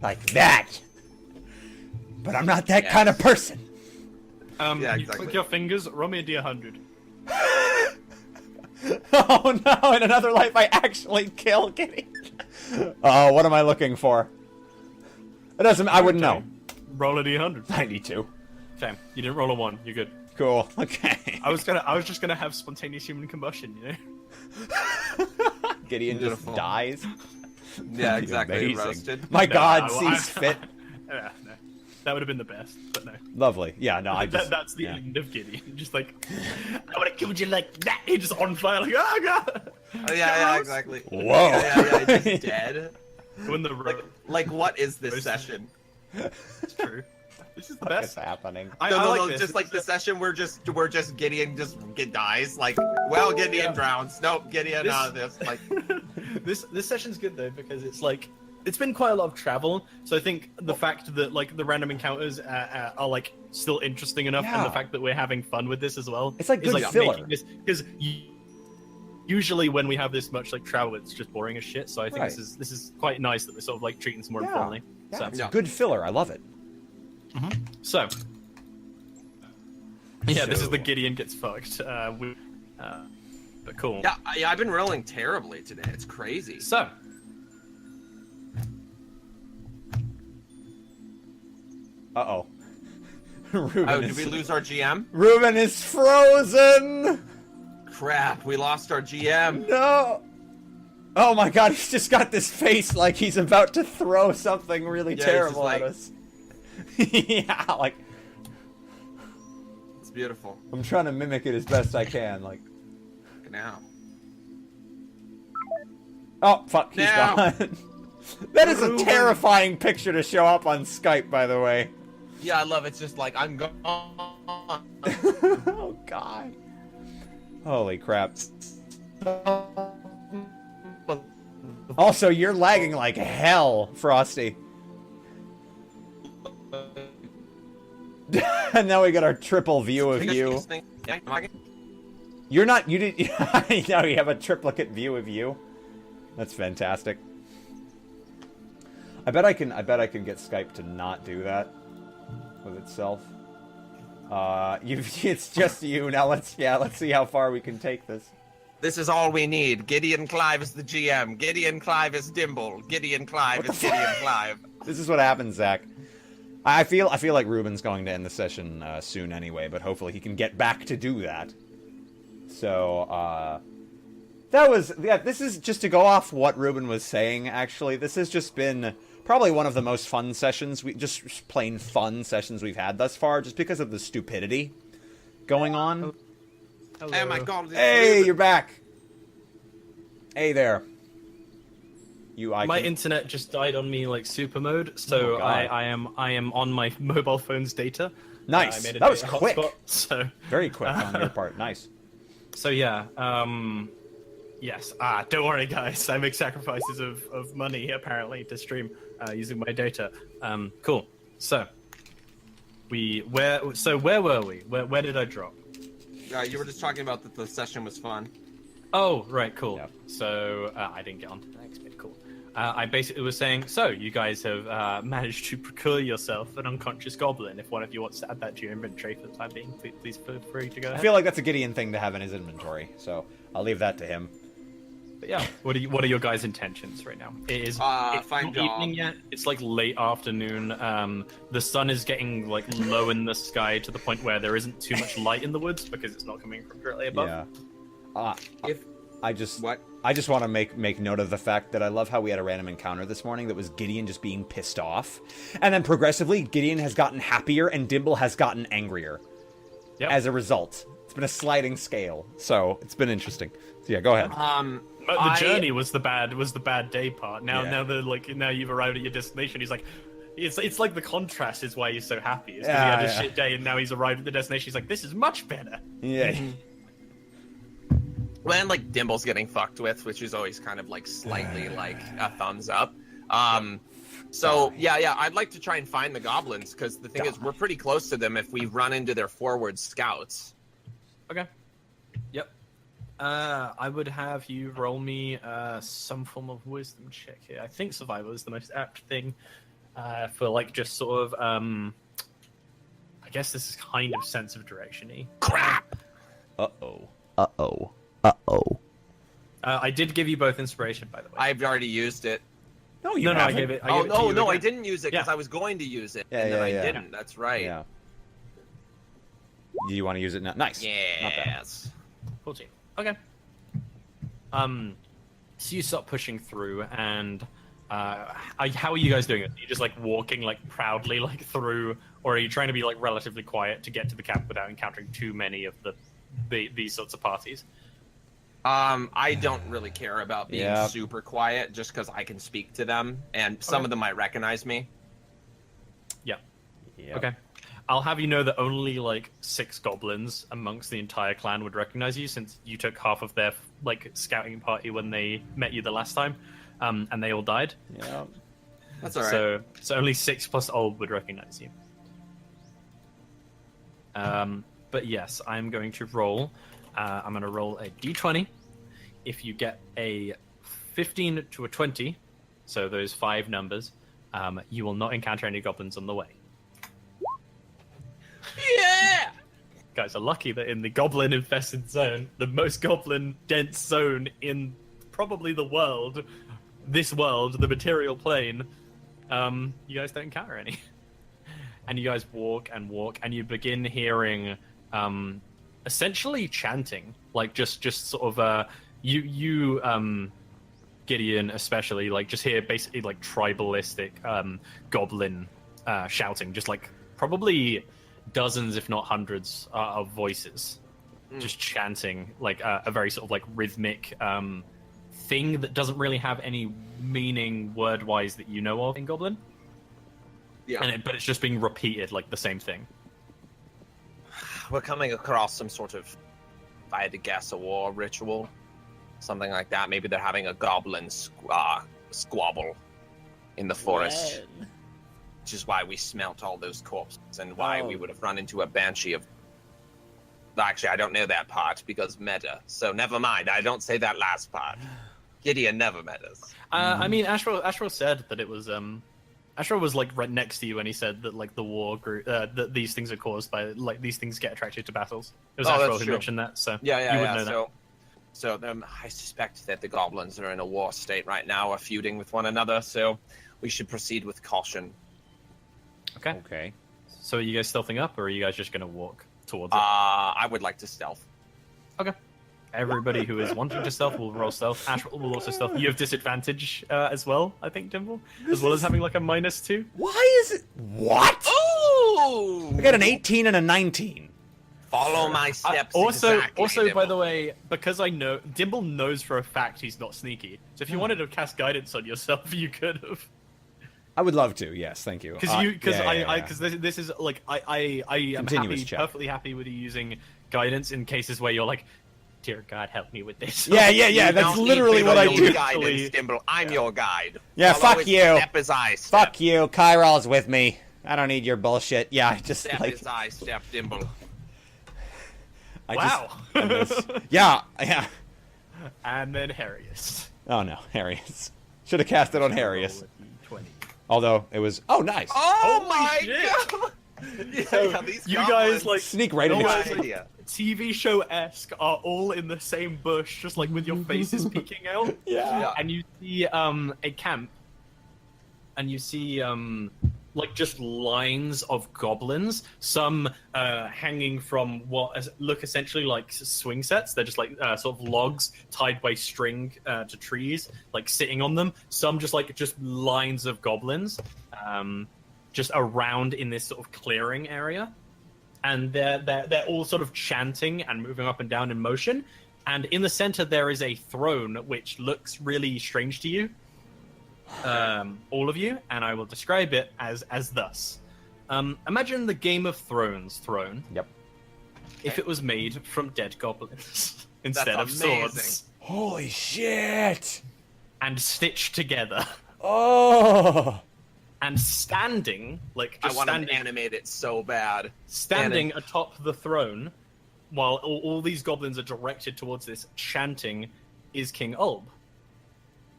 Like that. But I'm not that kind of person. Yeah, You exactly. click your fingers, roll me a d100. Oh no, in another life I actually kill Gideon. Oh, what am I looking for? It doesn't, I wouldn't know. Roll a d100. 92. Okay, you didn't roll a 1. You're good. Cool, okay. I was just gonna have spontaneous human combustion, you know? Gideon Beautiful. just dies. Yeah, exactly. Amazing. Roasted. My God I- sees fit. Yeah, no. That would have been the best, but no. Lovely. Yeah, no, I just... That's the yeah. end of Gideon. Just like, I would have killed you like that. He's just on fire, like, oh god. Oh, yeah, exactly. Whoa. Yeah, just dead. When the road. Like, what is this session? It's true. This is the What's best. happening? I No, like this. just like the session we're just Gideon just dies. Like, well, Gideon Yeah. drowns. Nope, Gideon This- out of this. Like, this session's good though because it's like it's been quite a lot of travel. So I think the fact that like the random encounters are like still interesting enough, and Yeah. the fact that we're having fun with this as well. It's like is good filler. making this because usually when we have this much like travel, it's just boring as shit. So I think Right. this is quite nice that we're sort of like treating this more informally. Yeah, So it's Yeah. good filler. I love it. So, yeah, this is the So- Gideon gets fucked. But cool. yeah, I've been rolling terribly today. It's crazy. So, Uh-oh. Ruben, Oh, is... did we lose our GM? Ruben is frozen! Crap, we lost our GM. No! Oh my God, he's just got this face like he's about to throw something really Yeah, he's terrible just at like- us. Yeah, like, It's beautiful. I'm trying to mimic it as best I can, like... Now. Oh, fuck, he's Now. gone. That is a Ruben. terrifying picture to show up on Skype, by the way. Yeah, I love it. It's just like, I'm gone. Oh, God. Holy crap. Also, you're lagging like hell, Frosty. And now we got our triple view of you. You're not, you didn't, now you have a triplicate view of you. That's fantastic. I bet I can get Skype to not do that with itself. It's just you. Now let's see how far we can take this. This is all we need. Gideon Clive is the GM. Gideon Clive is Dimble. Gideon Clive is Gideon Clive. This is what happens, Zach. I feel like Ruben's going to end the session soon anyway, but hopefully he can get back to do that. So, this is just to go off what Ruben was saying, actually. This has just been probably one of the most fun sessions, just plain fun sessions we've had thus far, just because of the stupidity going on. Hello. Oh my god. Hey, you're back. Hey there. My internet just died on me like super mode, so I am on my mobile phone's data. Nice. I made a That was data quick. hotspot, so Very quick on your part. Nice. So yeah, yes. Don't worry, guys. I make sacrifices of money apparently to stream using my data. Cool. So where were we? Where did I drop? You were just talking about that the session was fun. Oh, right, cool. Yep. So I didn't get on to the next bit. Cool. I basically was saying, so you guys have managed to procure yourself an unconscious goblin. If one of you wants to add that to your inventory for the time being, please feel free to go ahead. I feel like that's a Gideon thing to have in his inventory, so I'll leave that to him. But yeah, what are your guys' intentions right now? It's find not job. evening yet. It's like late afternoon. The sun is getting like low in the sky to the point where there isn't too much light in the woods because it's not coming from directly above. Yeah. I just want to make note of the fact that I love how we had a random encounter this morning that was Gideon just being pissed off, and then progressively Gideon has gotten happier and Dimble has gotten angrier. Yep. As a result, it's been a sliding scale, so it's been interesting. So yeah, go ahead. The journey was the bad day part. Now Yeah. now you've arrived at your destination. He's like, it's like the contrast is why he's so happy. It's because Yeah, he had a yeah. shit day and now he's arrived at the destination. He's like, this is much better. Yeah. When like Dimble's getting fucked with, which is always kind of like slightly like a thumbs up. So yeah, I'd like to try and find the goblins because the thing is we're pretty close to them if we run into their forward scouts. Okay. Yep. I would have you roll me some form of wisdom check here. I think survival is the most apt thing for like just sort of I guess this is kind of sense of direction-y. Crap! Uh-oh. I did give you both inspiration, by the way. I've already used it. No, you No, I haven't. gave it. Oh gave it to you no, I again. didn't use it because Yeah. I was going to use it, Yeah, and then yeah, I yeah. didn't. That's right. Yeah. Do you want to use it now? Nice. Not bad. Yes. 14. Okay. So you start pushing through, and how are you guys doing it? Are you just like walking like proudly like through, or are you trying to be like relatively quiet to get to the camp without encountering too many of these sorts of parties? I don't really care about being Yeah. super quiet just because I can speak to them, and some of them might recognize me. Yeah. Yep. Okay. I'll have you know that only like 6 goblins amongst the entire clan would recognize you, since you took half of their like scouting party when they met you the last time, and they all died. Yeah. That's all right. So only 6 plus old would recognize you. But yes, I'm going to roll. I'm going to roll a d20. If you get a 15 to a 20, so those 5 numbers, you will not encounter any goblins on the way. Yeah. Guys are lucky that in the goblin-infested zone, the most goblin-dense zone in probably the world, the material plane, you guys don't encounter any. And you guys walk, and you begin hearing essentially chanting, like just sort of you Gideon especially, like just hear basically like tribalistic goblin shouting, just like probably dozens if not hundreds of voices just chanting like a very sort of like rhythmic thing that doesn't really have any meaning word wise that you know of in goblin. Yeah. But it's just being repeated like the same thing. We're coming across some sort of, if I had to guess, a war ritual, something like that. Maybe they're having a goblin squabble in the forest, which is why we smelt all those corpses and why we would have run into a banshee of. Actually, I don't know that part because meta. So never mind. I don't say that last part. Gideon never met us. I mean, Ashro said that it was Ashro was like right next to you when he said that like the war group that these things are caused by like these things get attracted to battles. It was Ashro who mentioned that, so you wouldn't know that. So I suspect that the goblins are in a war state right now, are feuding with one another. So we should proceed with caution. Okay. Okay. So are you guys stealthing up, or are you guys just going to walk towards it? I would like to stealth. Okay. Everybody who is wanting to stealth will roll stealth. Ash will also stealth. You have disadvantage as well, I think, Dimple, as well as having like a -2. Why is it? What? Ooh! I got an 18 and a 19. Follow my steps. Also, exactly, by the Dimple. way, because I know Dimple knows for a fact he's not sneaky. So if you wanted to cast guidance on yourself, you could have. I would love to. Yes, thank you. Because this is like I am Continuous check. perfectly happy with you using guidance in cases where you're like, dear God, help me with this. Yeah. You That's don't literally need what I to do. Guidance, Dimple. I'm your guide. Yeah, Follow fuck his you. Step as I step. Fuck you. Kyral's with me. I don't need your bullshit. Yeah, I just Step like. as I step, Dimple. Wow. Yeah. And then Harrius. Oh no, Harrius. Should have cast it on Harrius. Roll a D20. Although it was. Oh, nice. Oh Holy my shit. god! Yeah, these You goblins- guys like Sneak right into you No guys, it. like, idea. TV show-esque are all in the same bush, just like with your faces peeking out. Yeah. And you see a camp, and you see like just lines of goblins, some hanging from what look essentially like swing sets. They're just like sort of logs tied by string to trees, like sitting on them. Some just lines of goblins just around in this sort of clearing area. And they're all sort of chanting and moving up and down in motion. And in the center there is a throne which looks really strange to you, all of you, and I will describe it as thus. Imagine the Game of Thrones throne. Yep. If it was made from dead goblins instead of amazing. swords Holy shit. and stitched together Oh. and standing I want to standing. animate it so bad. Standing atop the throne, while all these goblins are directed towards this, chanting, is King Ulb.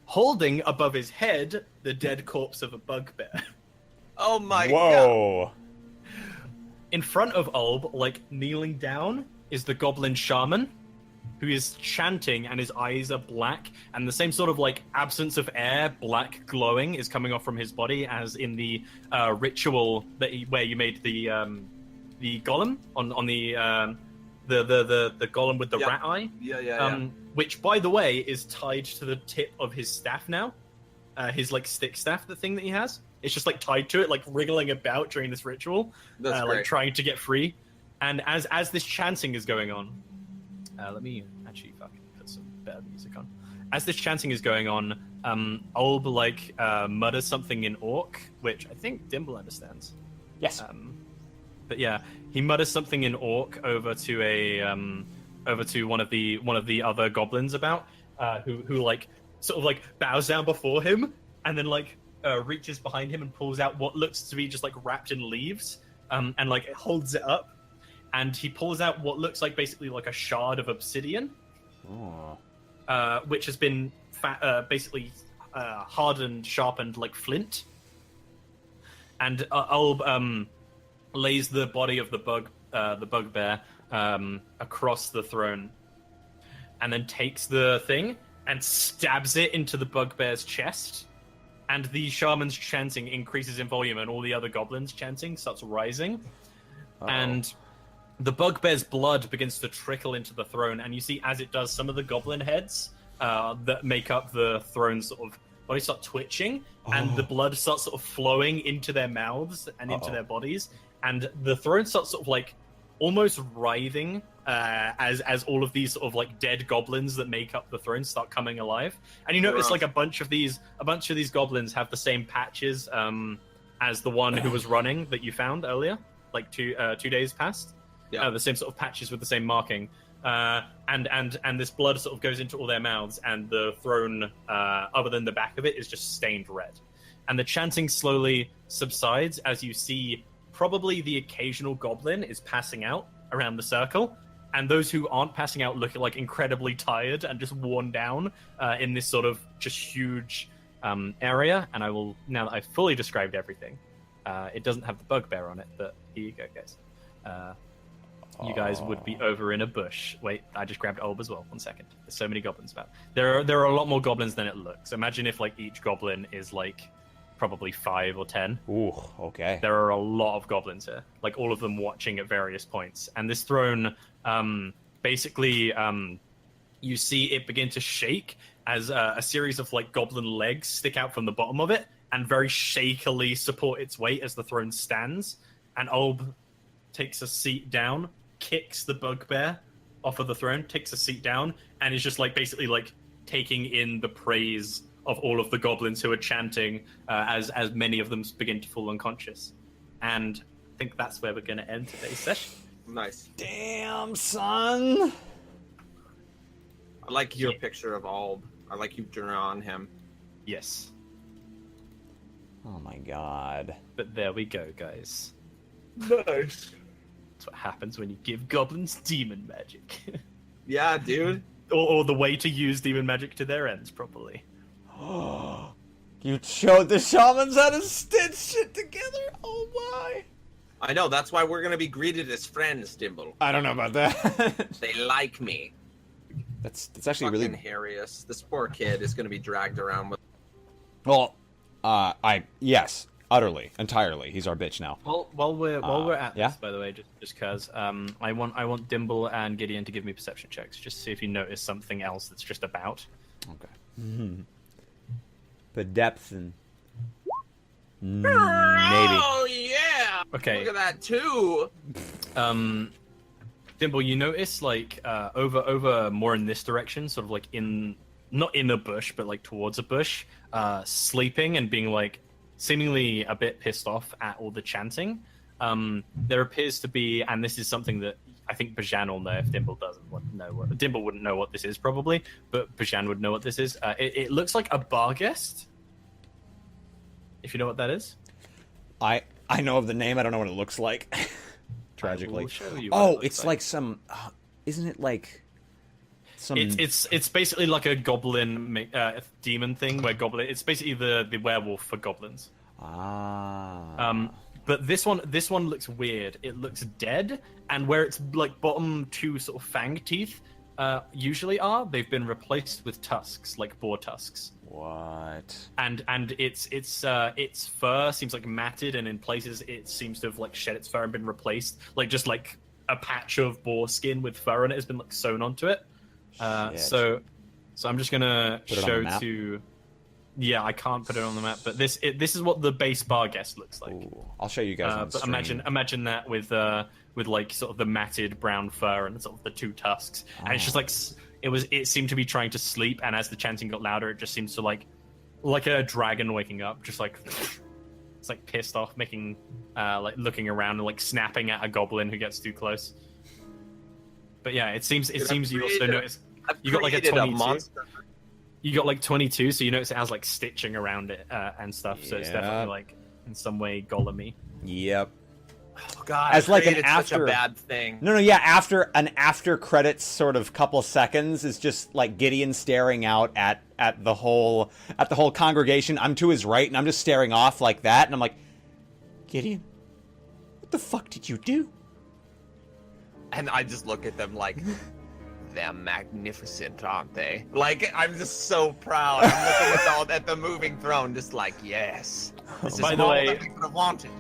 Holding above his head the dead corpse of a bugbear. Oh my god! Whoa. In front of Ulb, like kneeling down, is the goblin shaman, who is chanting and his eyes are black, and the same sort of like absence of air, black glowing, is coming off from his body, as in the ritual where you made the golem on the golem with the Yeah. rat eye. Yeah. Which, by the way, is tied to the tip of his staff now. His like stick staff, the thing that he has. It's just like tied to it, like wriggling about during this ritual, That's like great. trying to get free. And as this chanting is going on, let me actually fucking put some better music on. As this chanting is going on, Ulb mutters something in Orc, which I think Dimble understands. Yes. But yeah, he mutters something in Orc over to one of the other goblins who like sort of like bows down before him and then like reaches behind him and pulls out what looks to be just like wrapped in leaves and like holds it up, and he pulls out what looks like basically like a shard of obsidian, which has been basically hardened, sharpened like flint, and Ulb lays the body of the bugbear across the throne, and then takes the thing and stabs it into the bugbear's chest. And the shaman's chanting increases in volume, and all the other goblins' chanting starts rising. Uh-oh. And the bugbear's blood begins to trickle into the throne, and you see as it does, some of the goblin heads that make up the throne sort of body start twitching, and the blood starts sort of flowing into their mouths and into their bodies, and the throne starts sort of like almost writhing as all of these sort of like dead goblins that make up the throne start coming alive. And you notice like a bunch of these goblins have the same patches as the one who was running that you found earlier, like 2 days past. Yeah. The same sort of patches with the same marking. And this blood sort of goes into all their mouths, and the throne, other than the back of it, is just stained red. And the chanting slowly subsides as you see probably the occasional goblin is passing out around the circle, and those who aren't passing out look like incredibly tired and just worn down in this sort of just huge area. And I will, now that I've fully described everything, it doesn't have the bugbear on it, but here you go, guys. You guys would be over in a bush. Wait, I just grabbed Ulb as well. 1 second. There's so many goblins about. There are a lot more goblins than it looks. Imagine if like each goblin is like probably 5 or 10. Ooh, okay. There are a lot of goblins here, like all of them watching at various points. And this throne, basically, you see it begin to shake as a series of like goblin legs stick out from the bottom of it and very shakily support its weight as the throne stands. And Olb takes a seat down, kicks the bugbear off of the throne, takes a seat down, and is just like basically like taking in the praise of all of the goblins who are chanting as many of them begin to fall unconscious. And I think that's where we're going to end today's session. Nice. Damn, son. I like your picture of Alb. I like you drawn him. Yes. Oh my god. But there we go, guys. Nice. That's what happens when you give goblins demon magic. Yeah, dude. or the way to use demon magic to their ends properly. You showed the shamans how to stitch shit together? Oh my. I know, that's why we're gonna be greeted as friends, Dimble. I don't know about that. They like me. That's actually Fucking really... Harius. This poor kid is gonna be dragged around with... Well, yes, utterly, entirely. He's our bitch now. Well, while we're at yeah? this, by the way, just cause, I want Dimble and Gideon to give me perception checks, just to see if you notice something else that's just about. Okay. Mm-hmm. The depth and... maybe. Oh, yeah! Okay. Look at that, too! Dimble, you notice, like, over more in this direction, sort of like not in a bush, but like towards a bush, sleeping and being like seemingly a bit pissed off at all the chanting. There appears to be, and this is something that I think Bajan will know if Dimble doesn't know. Dimble wouldn't know what this is probably, but Bajan would know what this is. It looks like a bar guest. If you know what that is. I know of the name. I don't know what it looks like. Tragically. I will show you what Oh, it looks it's like some. Isn't it like some? It's basically like a goblin demon thing where goblin. It's basically the werewolf for goblins. Ah. But this one looks weird. It looks dead, and where its like bottom two sort of fang teeth usually are, they've been replaced with tusks, like boar tusks. What? And its fur seems like matted, and in places it seems to have like shed its fur and been replaced, like just like a patch of boar skin with fur on it has been like sewn onto it. So I'm just gonna show to. Yeah, I can't put it on the map, but this is what the base bar guest looks like. Ooh, I'll show you guys. On the but stream. imagine that with like sort of the matted brown fur and sort of the two tusks, and it's just like it seemed to be trying to sleep, and as the chanting got louder, it just seems to like a dragon waking up, just like it's like pissed off, making like looking around and like snapping at a goblin who gets too close. But yeah, it seems you also notice you got like a 22. You got like 22, so you notice it has like stitching around it and stuff. So it's definitely like in some way golem-y. Yep. Oh god, as like an after such a after bad thing. No, yeah, after credits sort of couple seconds is just like Gideon staring out at the whole congregation. I'm to his right and I'm just staring off like that, and I'm like, Gideon, what the fuck did you do? And I just look at them like, they're magnificent, aren't they? Like, I'm just so proud. I'm looking at the moving throne, just like, yes. This is all that we could have wanted.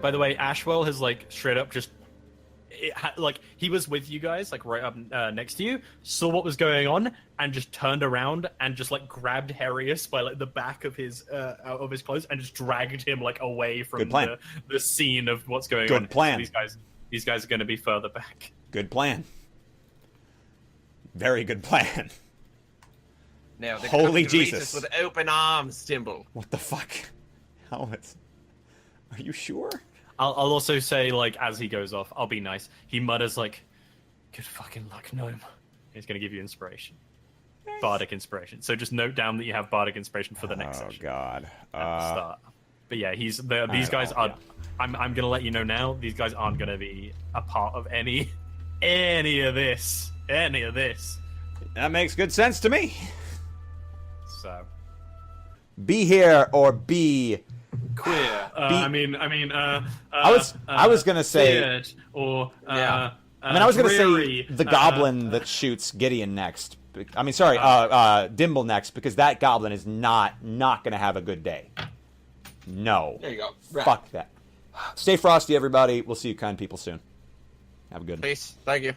By the way, Ashwell has like straight up just like he was with you guys, like right up next to you, saw what was going on, and just turned around and just like grabbed Harius by like the back of his out of his clothes and just dragged him like away from the scene of what's going on. Good plan. So these guys are going to be further back. Good plan. Very good plan. Now, Holy Jesus! With open arms, Timble. What the fuck? How is? Are you sure? I'll also say, like, as he goes off, I'll be nice. He mutters like, "Good fucking luck, gnome." He's gonna give you inspiration, bardic inspiration. So just note down that you have bardic inspiration for the next session. Oh god. At the start. But yeah, these guys are. Yeah. I'm gonna let you know now. These guys aren't gonna be a part of any of this. That makes good sense to me. So, be here or be queer. I was gonna say, or I was gonna say the goblin that shoots Gideon next. I mean, sorry, Dimble next, because that goblin is not gonna have a good day. No. There you go. Right. Fuck that. Stay frosty, everybody. We'll see you kind people soon. Have a good one. Peace. Thank you.